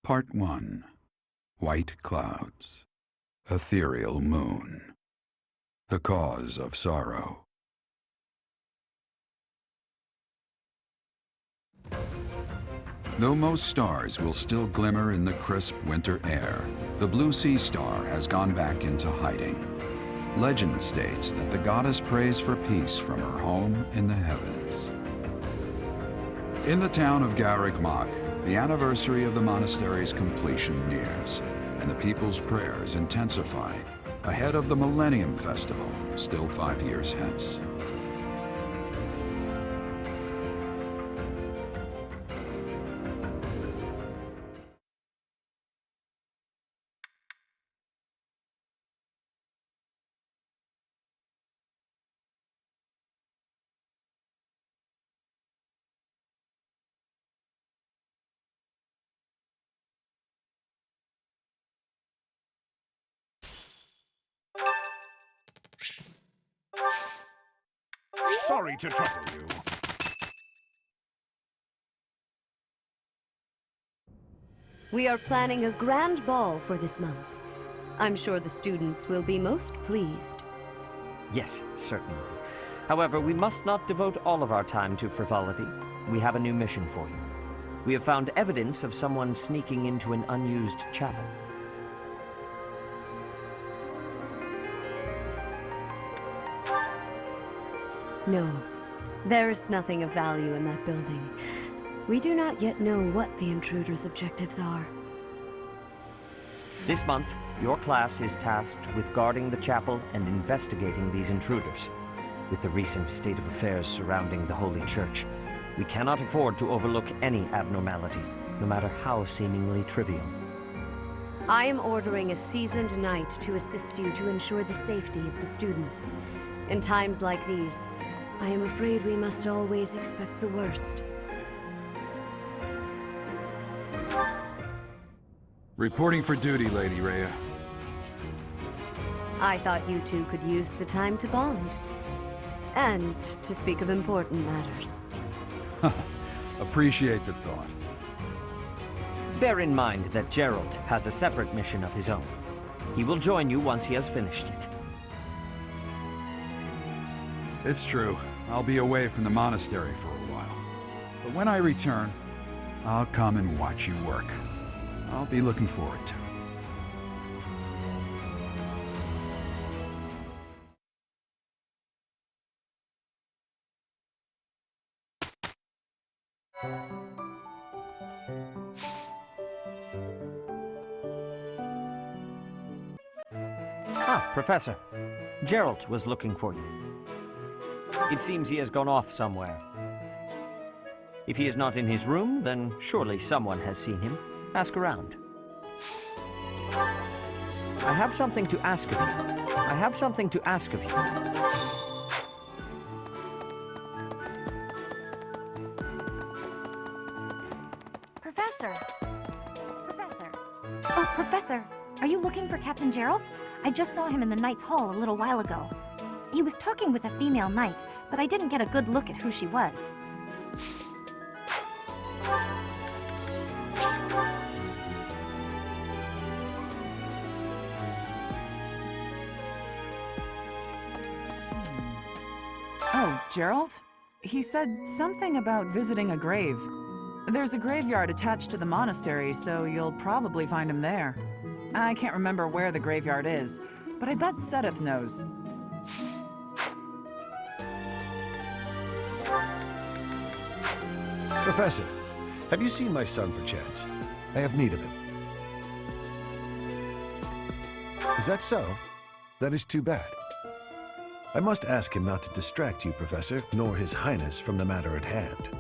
Part 1. White Clouds. Ethereal Moon. The Cause of Sorrow. Though most stars will still glimmer in the crisp winter air, the blue sea star has gone back into hiding. Legend states that the goddess prays for peace from her home in the heavens. In the town of garreg, the anniversary of the monastery's completion nears, and the people's prayers intensify ahead of the Millennium Festival, still 5 years hence. Sorry to trouble you. We are planning a grand ball for this month. I'm sure the students will be most pleased. Yes, certainly. However, we must not devote all of our time to frivolity. We have a new mission for you. We have found evidence of someone sneaking into an unused chapel. No, there is nothing of value in that building. We do not yet know what the intruder's objectives are. This month, your class is tasked with guarding the chapel and investigating these intruders. With the recent state of affairs surrounding the Holy Church, we cannot afford to overlook any abnormality, no matter how seemingly trivial. I am ordering a seasoned knight to assist you to ensure the safety of the students. In times like these, I am afraid we must always expect the worst. Reporting for duty, Lady Rhea. I thought you two could use the time to bond. And to speak of important matters. Appreciate the thought. Bear in mind that Gerald has a separate mission of his own. He will join you once he has finished it. It's true. I'll be away from the monastery for a while. But when I return, I'll come and watch you work. I'll be looking forward to it. Ah, Professor. Gerald was looking for you. It seems he has gone off somewhere. If he is not in his room, then surely someone has seen him. Ask around. I have something to ask of you. I have something to ask of you. Professor! Professor! Oh, Professor! Are you looking for Captain Gerald? I just saw him in the Knight's Hall a little while ago. He was talking with a female knight, but I didn't get a good look at who she was. Oh, Gerald? He said something about visiting a grave. There's a graveyard attached to the monastery, so you'll probably find him there. I can't remember where the graveyard is, but I bet Sedith knows. Professor, have you seen my son perchance? I have need of him. Is that so? That is too bad. I must ask him not to distract you, Professor, nor His Highness from the matter at hand.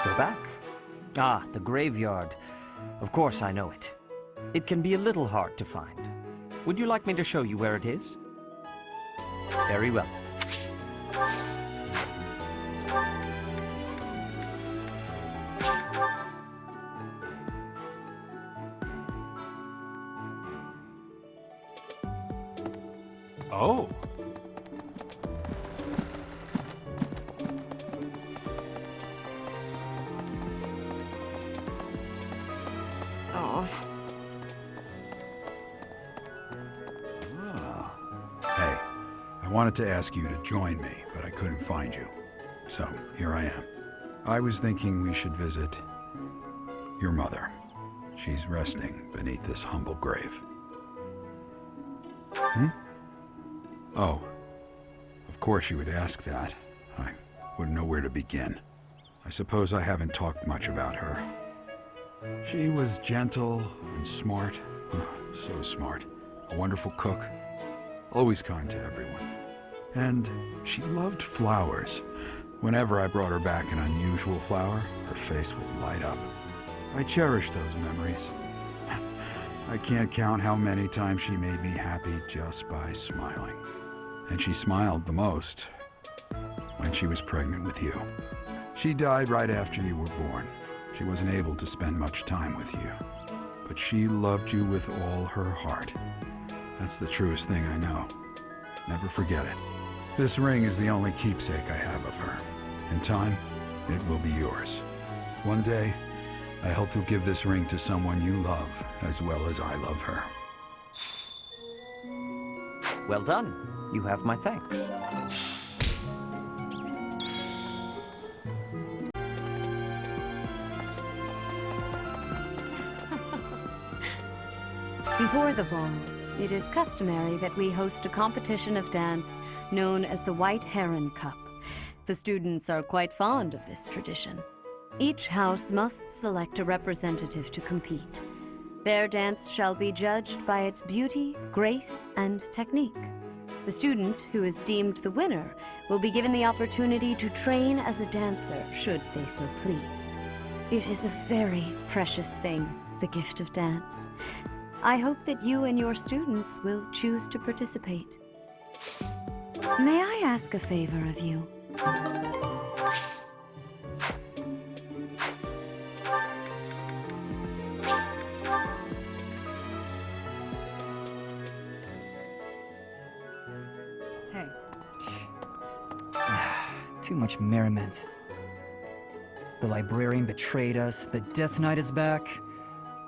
We're back. Ah, the graveyard. Of course I know it. It can be a little hard to find. Would you like me to show you where it is? Very well. Oh. Oh. Hey, I wanted to ask you to join me, but I couldn't find you. So, here I am. I was thinking we should visit your mother. She's resting beneath this humble grave. Oh, of course you would ask that. I wouldn't know where to begin. I suppose I haven't talked much about her. She was gentle and smart. Oh, so smart. A wonderful cook. Always kind to everyone. And she loved flowers. Whenever I brought her back an unusual flower, her face would light up. I cherish those memories. I can't count how many times she made me happy just by smiling. And she smiled the most when she was pregnant with you. She died right after you were born. She wasn't able to spend much time with you. But she loved you with all her heart. That's the truest thing I know. Never forget it. This ring is the only keepsake I have of her. In time, it will be yours. One day, I hope you'll give this ring to someone you love as well as I love her. Well done. You have my thanks. Before the ball, it is customary that we host a competition of dance known as the White Heron Cup. The students are quite fond of this tradition. Each house must select a representative to compete. Their dance shall be judged by its beauty, grace, and technique. The student who is deemed the winner will be given the opportunity to train as a dancer, should they so please. It is a very precious thing, the gift of dance. I hope that you and your students will choose to participate. May I ask a favor of you? Hey. Too much merriment. The librarian betrayed us, the Death Knight is back.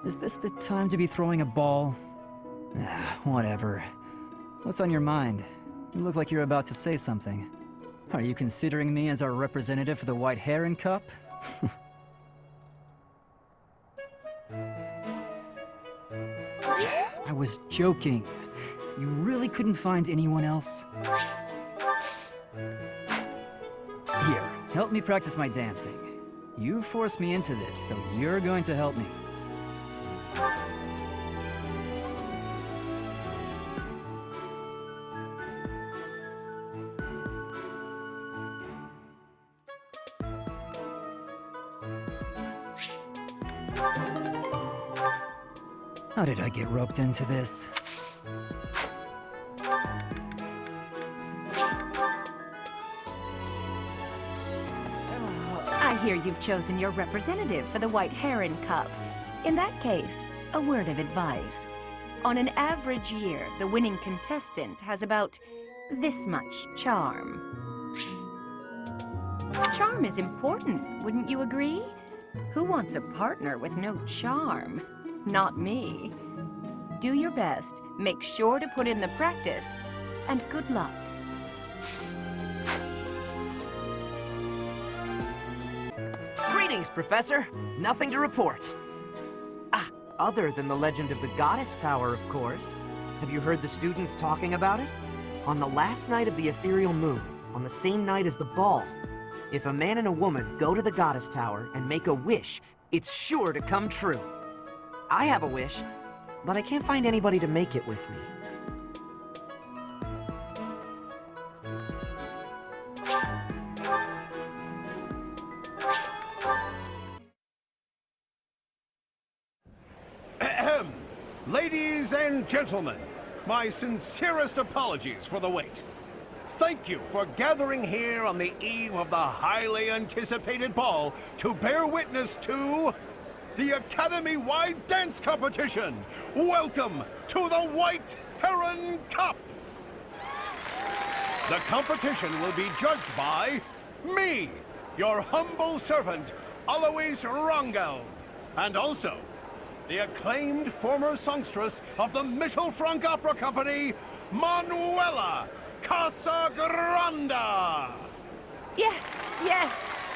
Is this the time to be throwing a ball? Whatever. What's on your mind? You look like you're about to say something. Are you considering me as our representative for the White Heron Cup? I was joking. You really couldn't find anyone else? Here, help me practice my dancing. You forced me into this, so you're going to help me. How did I get roped into this? I hear you've chosen your representative for the White Heron Cup. In that case, a word of advice. On an average year, the winning contestant has about this much charm. Charm is important, wouldn't you agree? Who wants a partner with no charm? Not me. Do your best, make sure to put in the practice, and good luck. Greetings, Professor. Nothing to report. Other than the legend of the Goddess Tower, of course. Have you heard the students talking about it? On the last night of the ethereal moon, on the same night as the ball, if a man and a woman go to the Goddess Tower and make a wish, it's sure to come true. I have a wish, but I can't find anybody to make it with me. Ladies and gentlemen, my sincerest apologies for the wait. thank you for gathering here on the eve of the highly anticipated ball to bear witness to the Academy-wide dance competition. Welcome to the White Heron Cup. The competition will be judged by me, your humble servant, Alois Rangel, and also the acclaimed former songstress of the Mittelfrank Opera Company, Manuela Casagranda. Yes,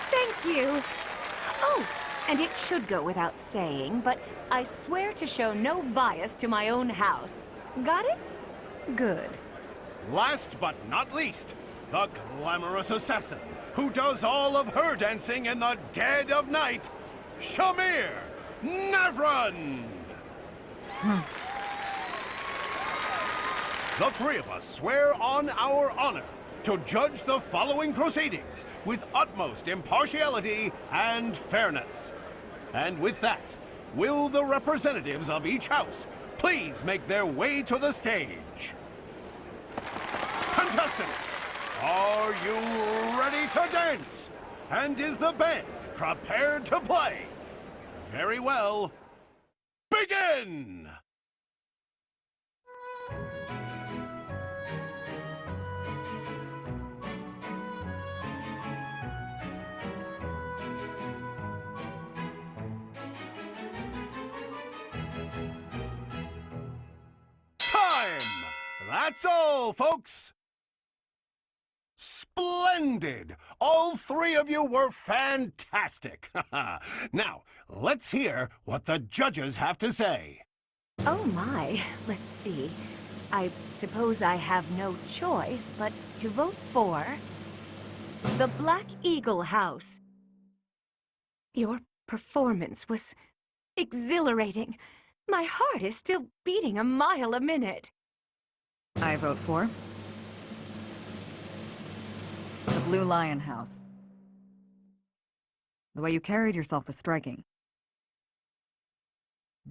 thank you. Oh, and it should go without saying, but I swear to show no bias to my own house. Got it? Good. Last but not least, the glamorous assassin who does all of her dancing in the dead of night, Shamir Navran! The three of us swear on our honor to judge the following proceedings with utmost impartiality and fairness. And with that, will the representatives of each house please make their way to the stage? Contestants, are you ready to dance? And is the band prepared to play? Very well. Begin! Time! That's all, folks! Splendid! All three of you were fantastic! Now, let's hear what the judges have to say. Oh my, let's see. I suppose I have no choice but to vote for the Black Eagle House. Your performance was exhilarating. My heart is still beating a mile a minute. I vote for the Blue Lion House. The way you carried yourself was striking.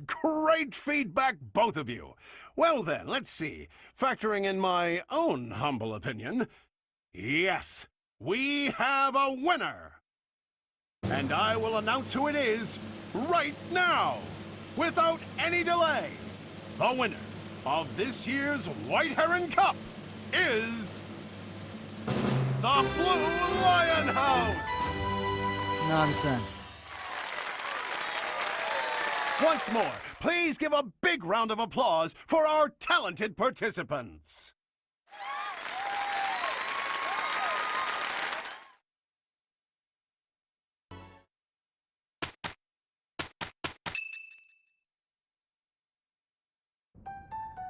Great feedback, both of you. Well then, let's see. Factoring in my own humble opinion, yes, we have a winner. And I will announce who it is right now, without any delay. The winner of this year's White Heron Cup is the Blue Lion House! Nonsense. Once more, please give a big round of applause for our talented participants.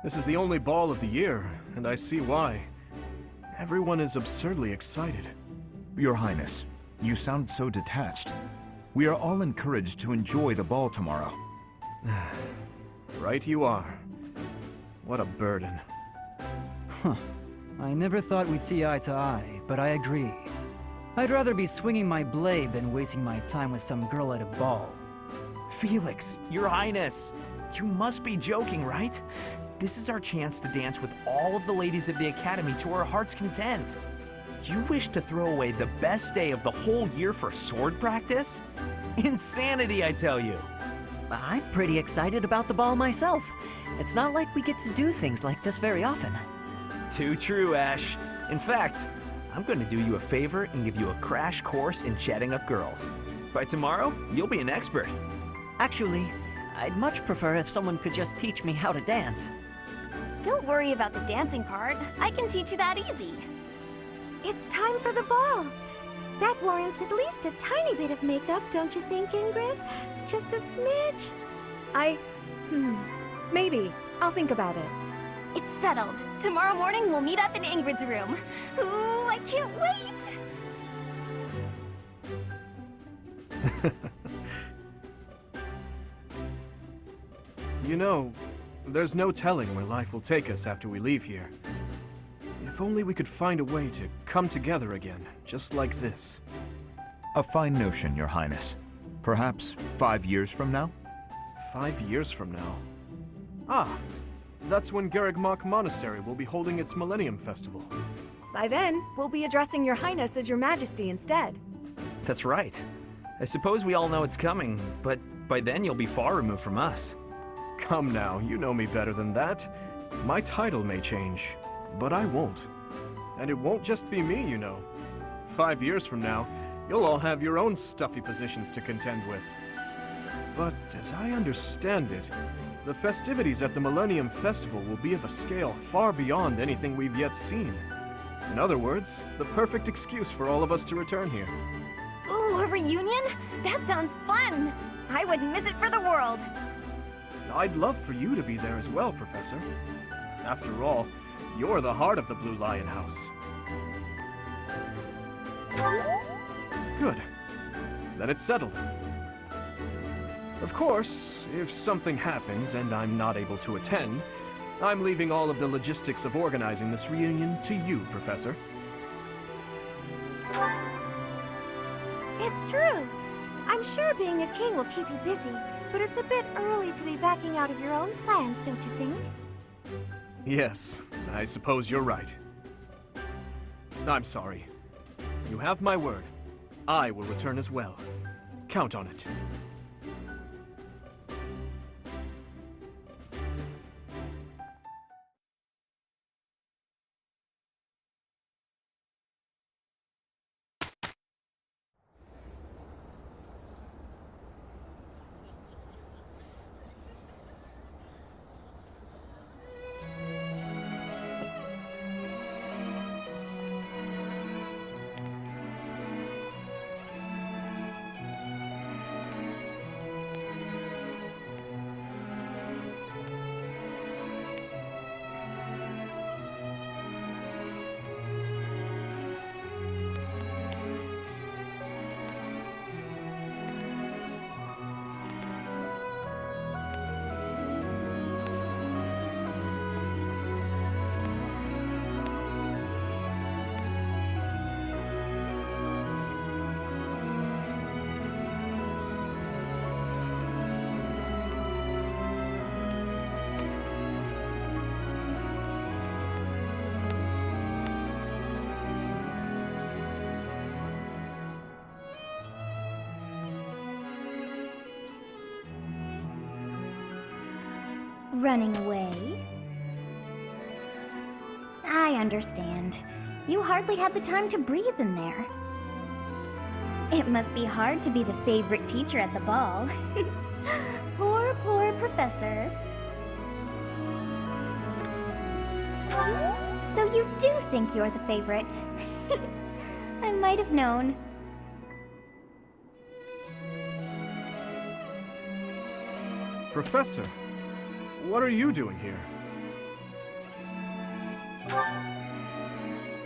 This is the only ball of the year, and I see why. Everyone is absurdly excited. Your Highness, you sound so detached. We are all encouraged to enjoy the ball tomorrow. Right you are. What a burden. Huh. I never thought we'd see eye to eye, but I agree. I'd rather be swinging my blade than wasting my time with some girl at a ball. Felix, Your Highness, you must be joking, right? This is our chance to dance with all of the ladies of the Academy to our heart's content. You wish to throw away the best day of the whole year for sword practice? Insanity, I tell you. I'm pretty excited about the ball myself. It's not like we get to do things like this very often. Too true, Ash. In fact, I'm going to do you a favor and give you a crash course in chatting up girls. By tomorrow, you'll be an expert. Actually, I'd much prefer if someone could just teach me how to dance. Don't worry about the dancing part. I can teach you that easy. It's time for the ball. That warrants at least a tiny bit of makeup, don't you think, Ingrid? Just a smidge? Maybe. I'll think about it. It's settled. Tomorrow morning we'll meet up in Ingrid's room. Ooh, I can't wait! You know, there's no telling where life will take us after we leave here. If only we could find a way to come together again, just like this. A fine notion, Your Highness. Perhaps 5 years from now? 5 years from now? Ah, that's when Garreg Monastery will be holding its Millennium Festival. By then, we'll be addressing Your Highness as Your Majesty instead. That's right. I suppose we all know it's coming, but by then you'll be far removed from us. Come now, you know me better than that. My title may change, but I won't. And it won't just be me, you know. 5 years from now, you'll all have your own stuffy positions to contend with. But as I understand it, the festivities at the Millennium Festival will be of a scale far beyond anything we've yet seen. In other words, the perfect excuse for all of us to return here. Ooh, a reunion? That sounds fun! I wouldn't miss it for the world! I'd love for you to be there as well, Professor. After all, you're the heart of the Blue Lion House. Good. Then it's settled. Of course, if something happens and I'm not able to attend, I'm leaving all of the logistics of organizing this reunion to you, Professor. It's true. I'm sure being a king will keep you busy, but it's a bit early to be backing out of your own plans, don't you think? Yes, I suppose you're right. I'm sorry. You have my word. I will return as well. Count on it. Running away? I understand. You hardly had the time to breathe in there. It must be hard to be the favorite teacher at the ball. Poor, poor professor. So you do think you're the favorite? I might have known. Professor, what are you doing here?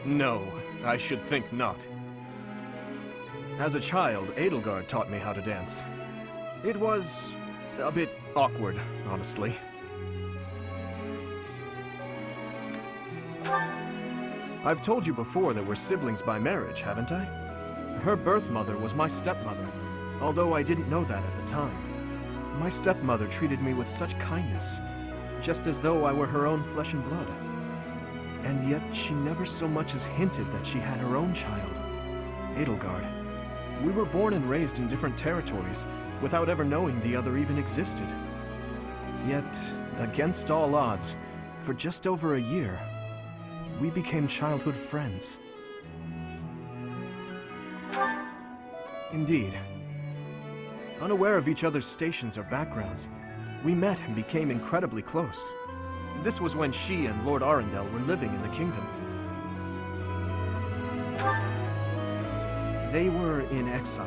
No, I should think not. As a child, Edelgard taught me how to dance. It was a bit awkward, honestly. I've told you before that we're siblings by marriage, haven't I? Her birth mother was my stepmother, although I didn't know that at the time. My stepmother treated me with such kindness, just as though I were her own flesh and blood. And yet she never so much as hinted that she had her own child, Edelgard. We were born and raised in different territories, without ever knowing the other even existed. Yet, against all odds, for just over a year, we became childhood friends. Indeed. Unaware of each other's stations or backgrounds, we met and became incredibly close. This was when she and Lord Arundel were living in the kingdom. They were in exile.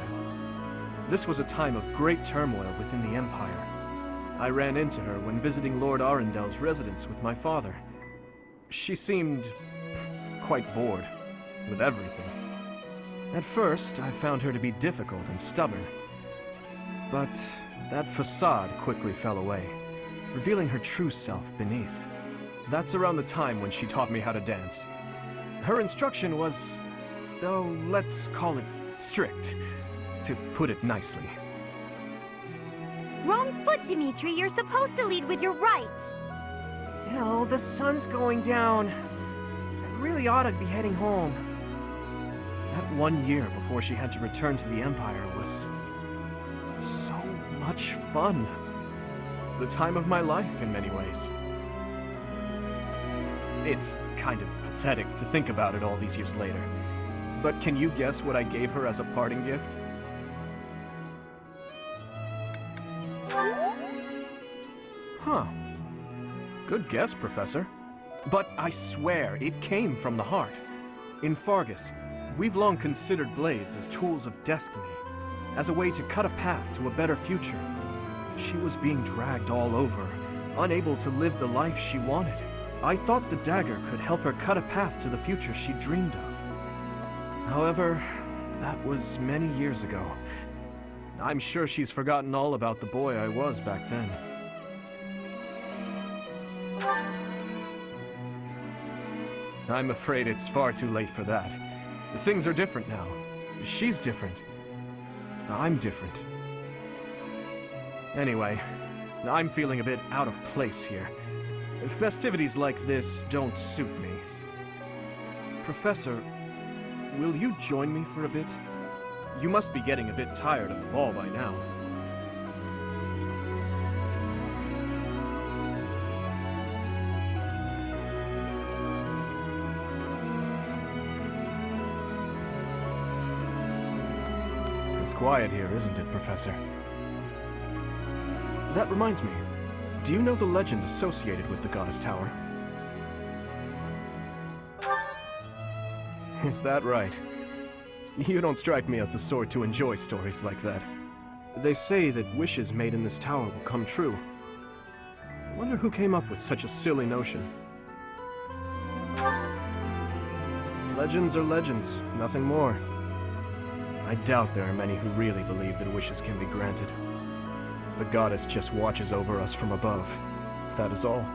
This was a time of great turmoil within the Empire. I ran into her when visiting Lord Arundel's residence with my father. She seemed quite bored with everything. At first, I found her to be difficult and stubborn. But that facade quickly fell away, revealing her true self beneath. That's around the time when she taught me how to dance. Her instruction was, though let's call it strict, to put it nicely. Wrong foot, Dimitri. You're supposed to lead with your right. Oh, the sun's going down. I really ought to be heading home. That 1 year before she had to return to the Empire was so much fun. The time of my life in many ways. It's kind of pathetic to think about it all these years later. But can you guess what I gave her as a parting gift? Huh. Good guess, Professor. But I swear, it came from the heart. In Fargus, we've long considered blades as tools of destiny, as a way to cut a path to a better future. She was being dragged all over, unable to live the life she wanted. I thought the dagger could help her cut a path to the future she dreamed of. However, that was many years ago. I'm sure she's forgotten all about the boy I was back then. I'm afraid it's far too late for that. Things are different now. She's different. I'm different. Anyway, I'm feeling a bit out of place here. Festivities like this don't suit me. Professor, will you join me for a bit? You must be getting a bit tired of the ball by now. It's quiet here, isn't it, Professor? That reminds me. Do you know the legend associated with the Goddess Tower? Is that right? You don't strike me as the sort to enjoy stories like that. They say that wishes made in this tower will come true. I wonder who came up with such a silly notion. Legends are legends, nothing more. I doubt there are many who really believe that wishes can be granted. The goddess just watches over us from above. That is all.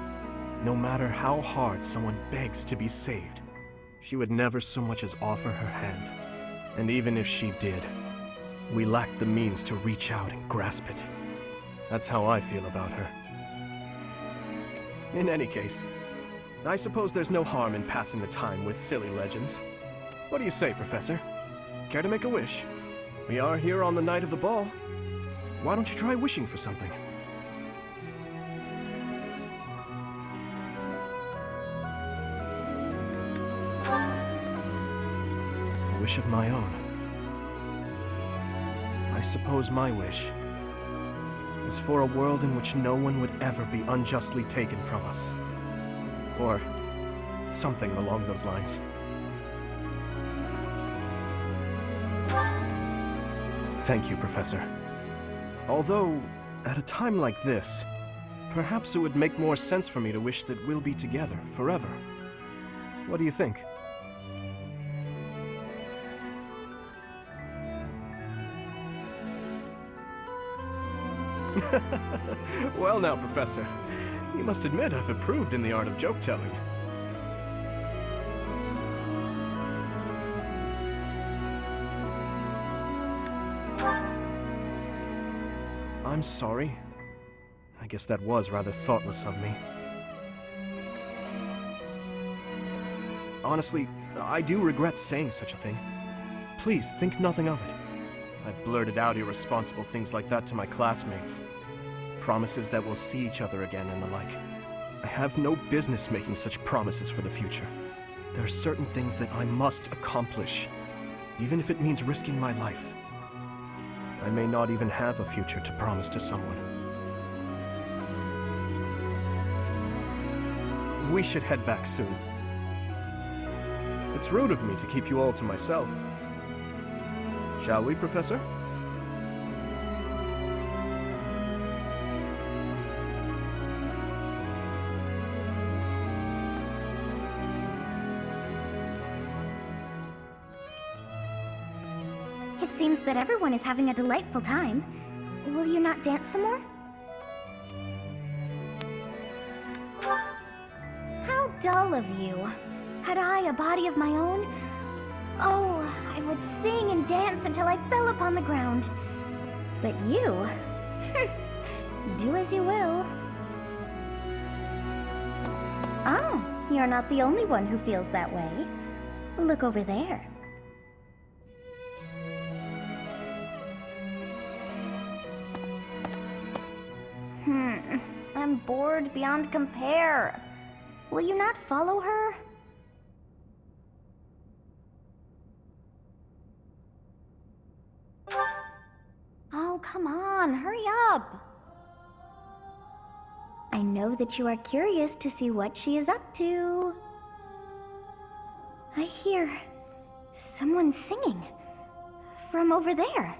No matter how hard someone begs to be saved, she would never so much as offer her hand. And even if she did, we lack the means to reach out and grasp it. That's how I feel about her. In any case, I suppose there's no harm in passing the time with silly legends. What do you say, Professor? Care to make a wish? We are here on the night of the ball. Why don't you try wishing for something? A wish of my own. I suppose my wish is for a world in which no one would ever be unjustly taken from us. Or something along those lines. Thank you, Professor. Although, at a time like this, perhaps it would make more sense for me to wish that we'll be together forever. What do you think? Well now, Professor, you must admit I've improved in the art of joke-telling. I'm sorry. I guess that was rather thoughtless of me. Honestly, I do regret saying such a thing. Please, think nothing of it. I've blurted out irresponsible things like that to my classmates. Promises that we'll see each other again and the like. I have no business making such promises for the future. There are certain things that I must accomplish, even if it means risking my life. I may not even have a future to promise to someone. We should head back soon. It's rude of me to keep you all to myself. Shall we, Professor? It seems that everyone is having a delightful time. Will you not dance some more? How dull of you. Had I a body of my own? Oh, I would sing and dance until I fell upon the ground. But you? do as you will. Oh, You're not the only one who feels that way. Look over there. I'm bored beyond compare. Will you not follow her? Oh, come on, hurry up. I know that you are curious to see what she is up to. I hear someone singing from over there.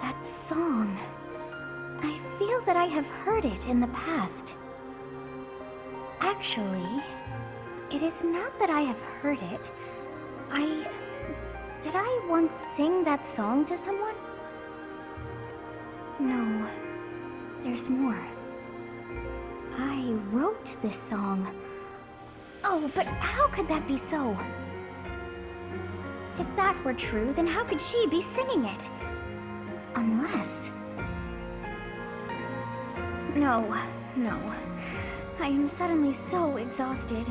That song. I feel that I have heard it in the past. Actually, it is not that I have heard it. Did I once sing that song to someone? No, there's more. I wrote this song. Oh, but how could that be so? If that were true, then how could she be singing it? Unless... No. I am suddenly so exhausted.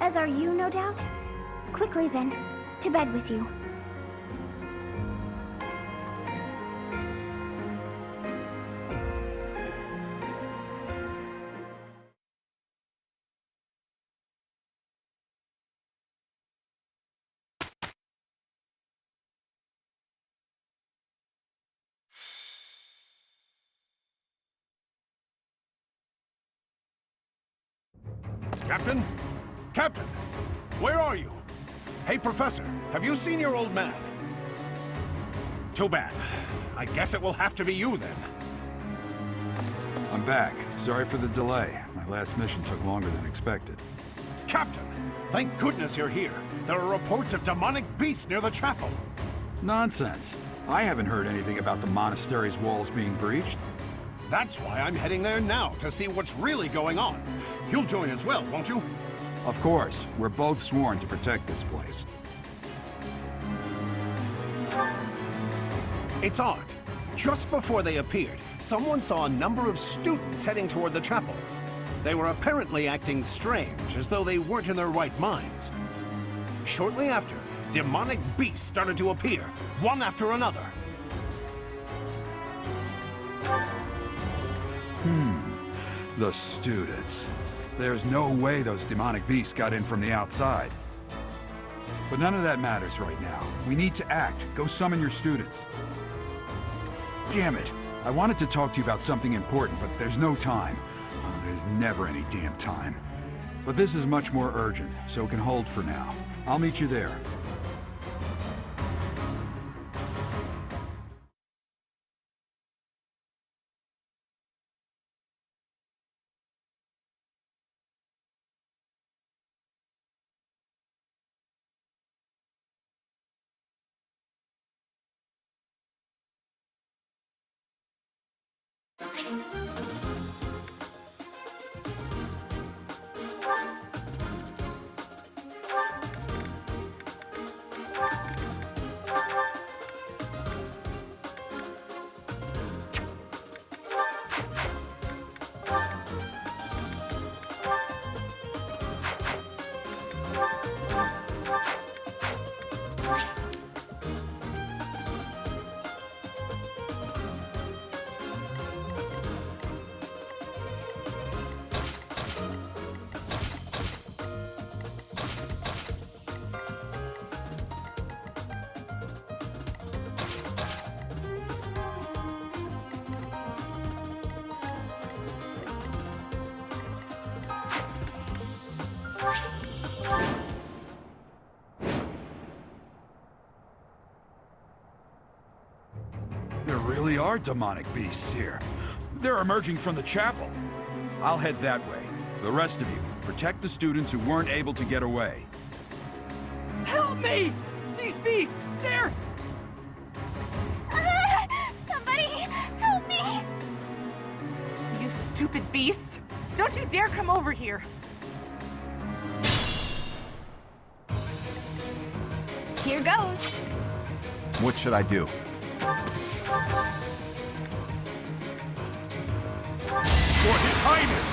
As are you, no doubt? Quickly then, to bed with you. Captain? Captain! Where are you? Hey, Professor, have you seen your old man? Too bad. I guess it will have to be you, then. I'm back. Sorry for the delay. My last mission took longer than expected. Captain! Thank goodness you're here. There are reports of demonic beasts near the chapel. Nonsense. I haven't heard anything about the monastery's walls being breached. That's why I'm heading there now, to see what's really going on. You'll join as well, won't you? Of course. We're both sworn to protect this place. It's odd. Just before they appeared, someone saw a number of students heading toward the chapel. They were apparently acting strange, as though they weren't in their right minds. Shortly after, demonic beasts started to appear, one after another. The students. There's no way those demonic beasts got in from the outside. But none of that matters right now. We need to act. Go summon your students. Damn it. I wanted to talk to you about something important, but there's no time. There's never any damn time. But this is much more urgent, so it can hold for now. I'll meet you there. really are demonic beasts here. They're emerging from the chapel. I'll head that way. The rest of you, protect the students who weren't able to get away. Help me! These beasts, they're... Somebody, help me! You stupid beasts! Don't you dare come over here! Here goes. What should I do? For His Highness!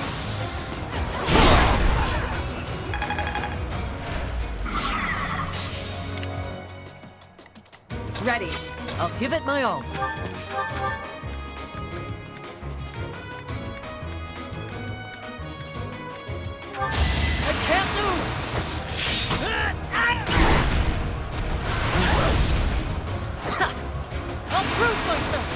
Ready. I'll give it my all. I can't lose! I'll prove myself!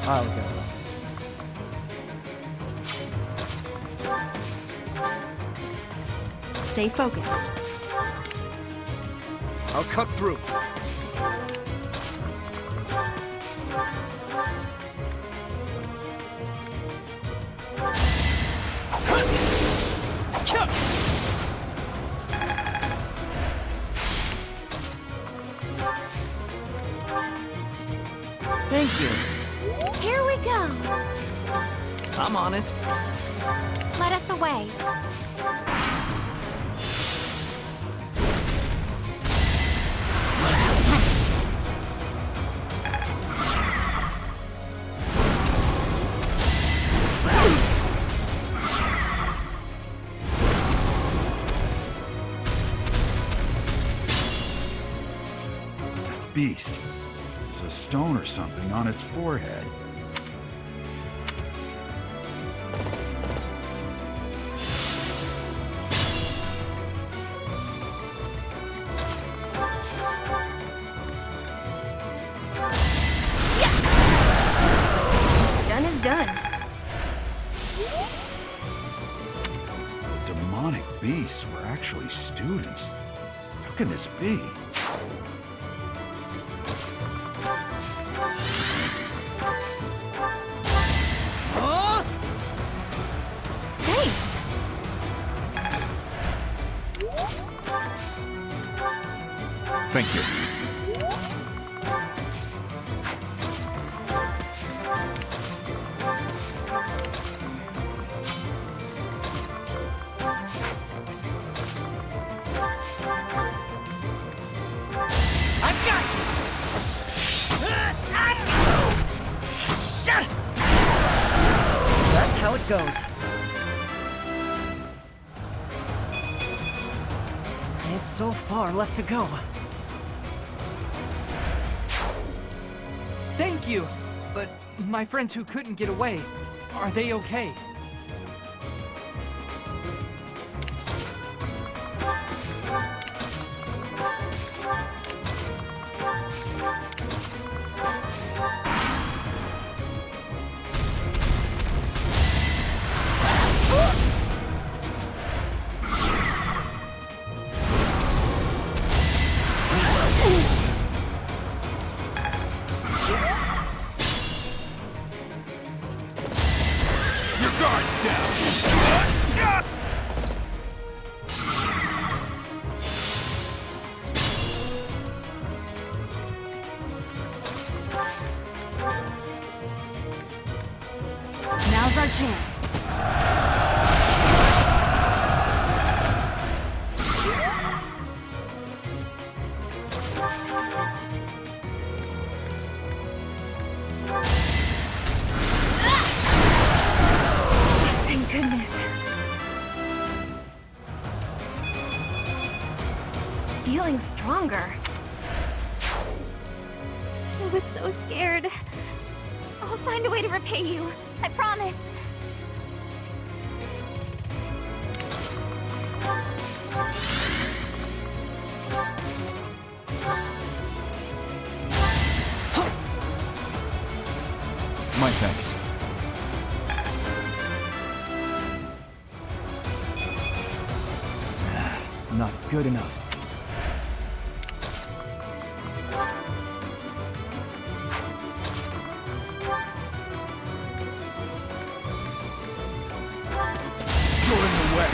I'll go. Stay focused. I'll cut through. Thank you. Here we go. I'm on it. Let us away. Beast. There's a stone or something on its forehead. What's done is done. The demonic beasts were actually students. How can this be? Thanks. Thank you. I've got you! Shut! That's how it goes. I have so far left to go. Thank you! But my friends who couldn't get away, are they okay? Your guard down! Now's our chance. Thank goodness. Feeling stronger. I was so scared. I'll find a way to repay you. I promise. My thanks. Good enough. You're in the way.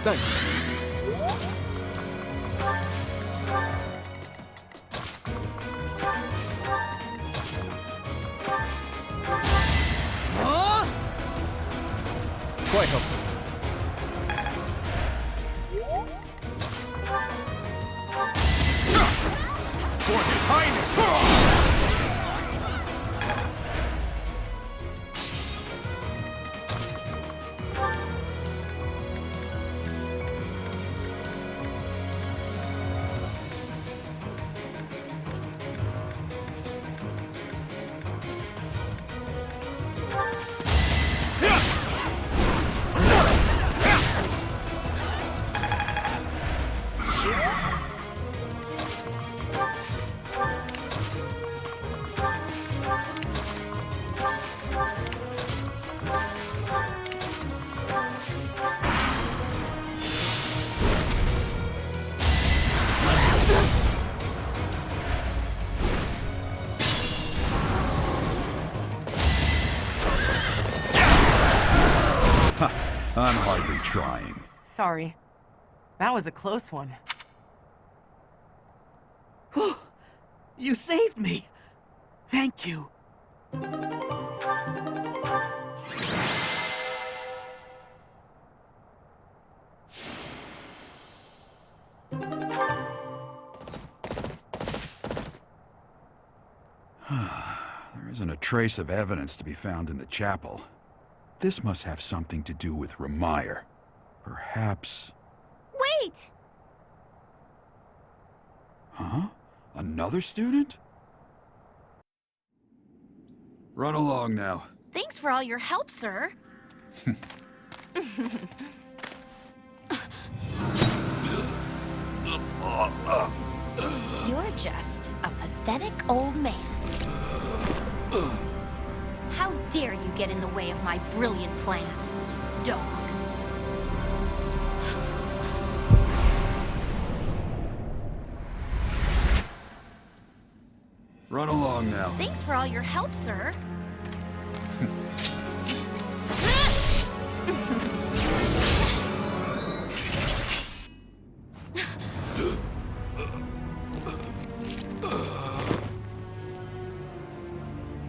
Thanks. Quite helpful. For His Highness! I'm hardly trying. Sorry. That was a close one. You saved me! Thank you. There isn't a trace of evidence to be found in the chapel. This must have something to do with Remire. Perhaps... Wait! Huh? Another student? Run along now. Thanks for all your help, sir. You're just a pathetic old man. How dare you get in the way of my brilliant plan, dog? Run along now. Thanks for all your help, sir.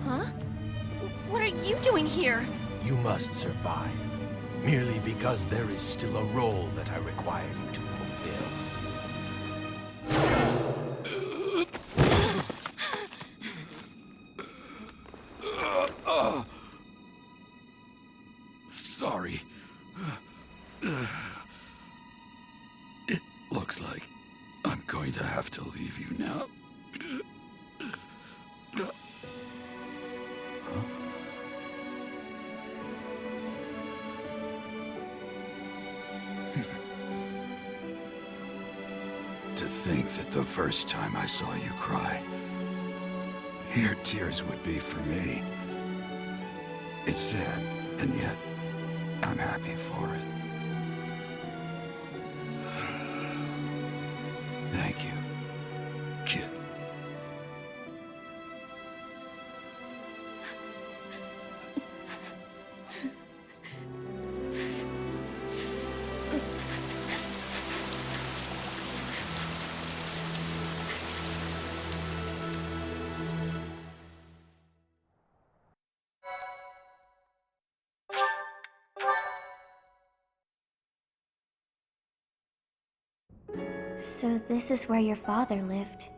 Huh? What are you doing here? You must survive, merely because there is still a role that I require you to fulfill. Sorry. It looks like I'm going to have to leave you now. To think that the first time I saw you cry, your tears would be for me. It's sad, and yet I'm happy for it. Thank you, kid. So this is where your father lived.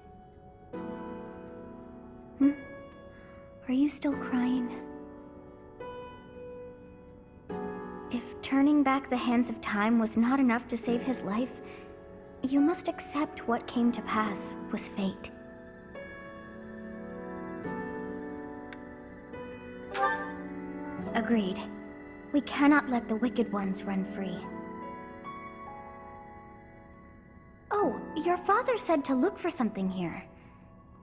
Are you still crying? If turning back the hands of time was not enough to save his life, you must accept what came to pass was fate. Agreed. We cannot let the wicked ones run free. Oh, your father said to look for something here.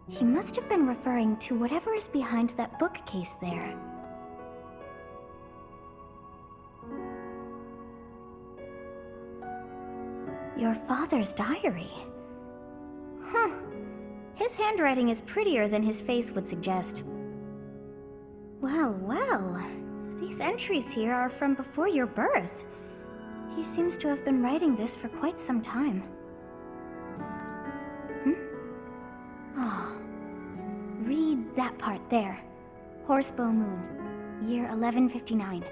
He must have been referring to whatever is behind that bookcase there. Your father's diary. Huh. His handwriting is prettier than his face would suggest. Well, well. These entries here are from before your birth. He seems to have been writing this for quite some time. Read that part there. Horsebow Moon, year 1159.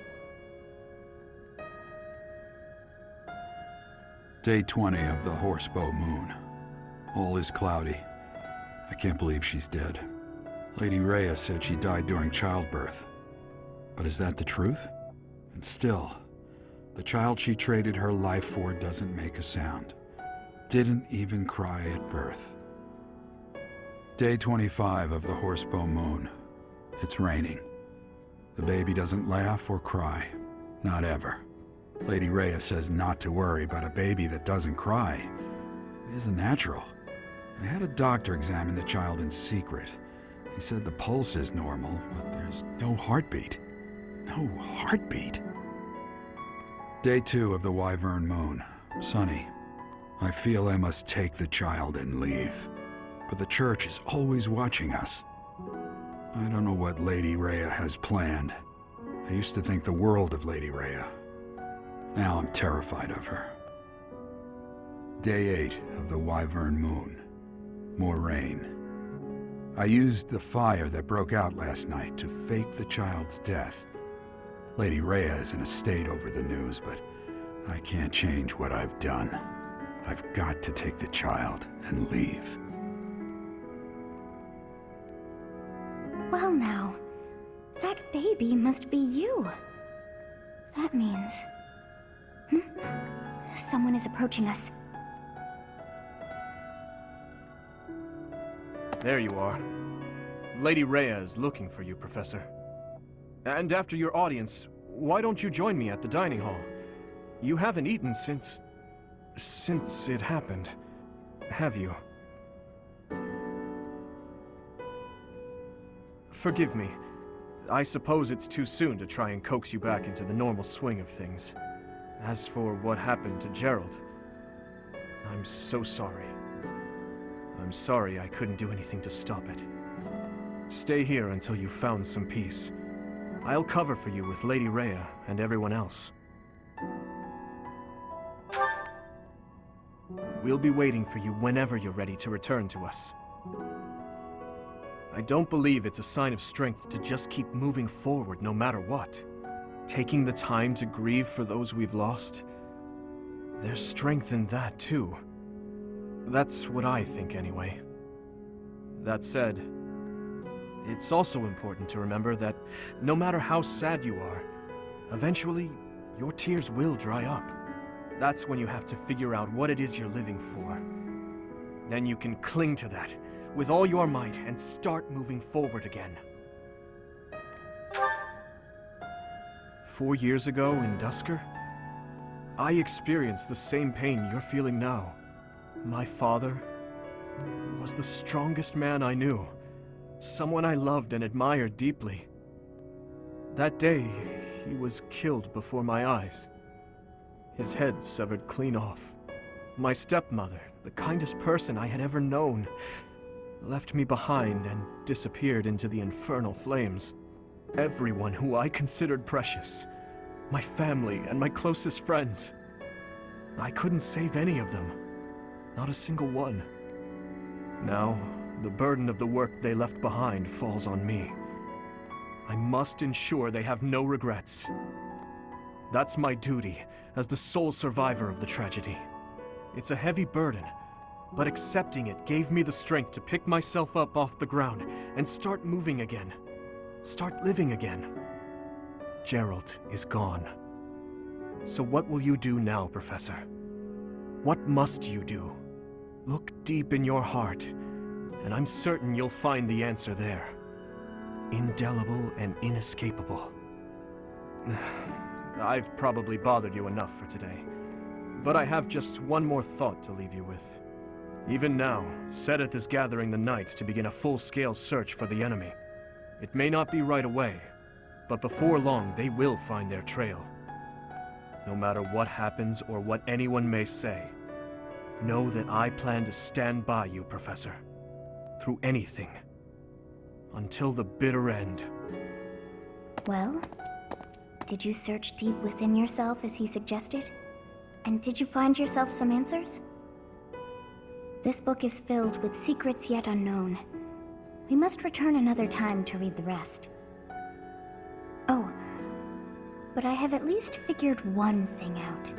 Day 20 of the Horsebow Moon. All is cloudy. I can't believe she's dead. Lady Rhea said she died during childbirth. But is that the truth? And still, the child she traded her life for doesn't make a sound. Didn't even cry at birth. Day 25 of the Horsebow Moon. It's raining. The baby doesn't laugh or cry. Not ever. Lady Rhea says not to worry about a baby that doesn't cry. It isn't natural. I had a doctor examine the child in secret. He said the pulse is normal, but there's no heartbeat. No heartbeat. Day 2 of the Wyvern Moon. Sunny. I feel I must take the child and leave. But the church is always watching us. I don't know what Lady Rhea has planned. I used to think the world of Lady Rhea. Now I'm terrified of her. Day 8 of the Wyvern Moon. More rain. I used the fire that broke out last night to fake the child's death. Lady Rhea is in a state over the news, but I can't change what I've done. I've got to take the child and leave. Well now, that baby must be you. That means... Someone is approaching us. There you are. Lady Rhea is looking for you, Professor. And after your audience, why don't you join me at the dining hall? You haven't eaten since it happened, have you? Forgive me. I suppose it's too soon to try and coax you back into the normal swing of things. As for what happened to Gerald, I'm so sorry. I'm sorry I couldn't do anything to stop it. Stay here until you've found some peace. I'll cover for you with Lady Rhea and everyone else. We'll be waiting for you whenever you're ready to return to us. I don't believe it's a sign of strength to just keep moving forward no matter what. Taking the time to grieve for those we've lost. There's strength in that too. That's what I think anyway. That said, it's also important to remember that no matter how sad you are, eventually your tears will dry up. That's when you have to figure out what it is you're living for. Then you can cling to that with all your might and start moving forward again. 4 years ago in Dusker, I experienced the same pain you're feeling now. My father was the strongest man I knew, someone I loved and admired deeply. That day, he was killed before my eyes. His head severed clean off. My stepmother, the kindest person I had ever known, left me behind and disappeared into the infernal flames. Everyone who I considered precious, my family and my closest friends. I couldn't save any of them, not a single one. Now, the burden of the work they left behind falls on me. I must ensure they have no regrets. That's my duty as the sole survivor of the tragedy. It's a heavy burden, but accepting it gave me the strength to pick myself up off the ground and start moving again. Start living again. Gerald is gone. So what will you do now, Professor? What must you do? Look deep in your heart, and I'm certain you'll find the answer there. Indelible and inescapable. I've probably bothered you enough for today, but I have just one more thought to leave you with. Even now, Seth is gathering the knights to begin a full-scale search for the enemy. It may not be right away, but before long they will find their trail. No matter what happens or what anyone may say, know that I plan to stand by you, Professor. Through anything. Until the bitter end. Well, did you search deep within yourself as he suggested? And did you find yourself some answers? This book is filled with secrets yet unknown. We must return another time to read the rest. Oh, but I have at least figured one thing out.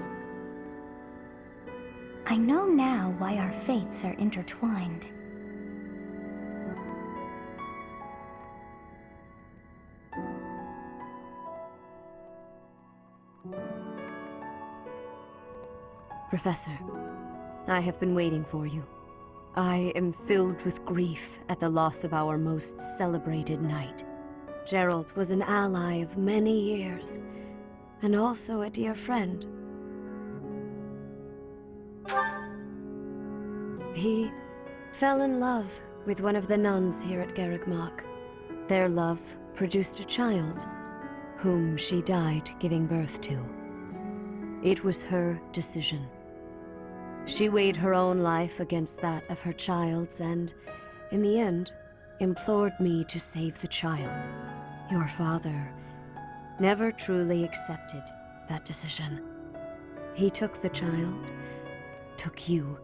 I know now why our fates are intertwined. Professor, I have been waiting for you. I am filled with grief at the loss of our most celebrated knight. Gerald was an ally of many years, and also a dear friend. He fell in love with one of the nuns here at Garreg. Their love produced a child, whom she died giving birth to. It was her decision. She weighed her own life against that of her child's and, in the end, implored me to save the child. Your father never truly accepted that decision. He took the child, took you,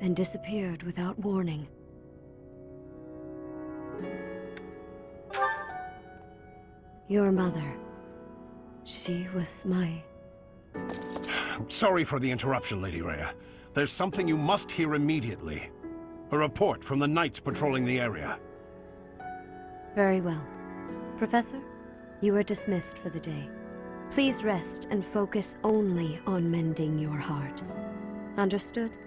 and disappeared without warning. Your mother, she was my... Sorry for the interruption, Lady Rhea. There's something you must hear immediately. A report from the knights patrolling the area. Very well. Professor, you are dismissed for the day. Please rest and focus only on mending your heart. Understood?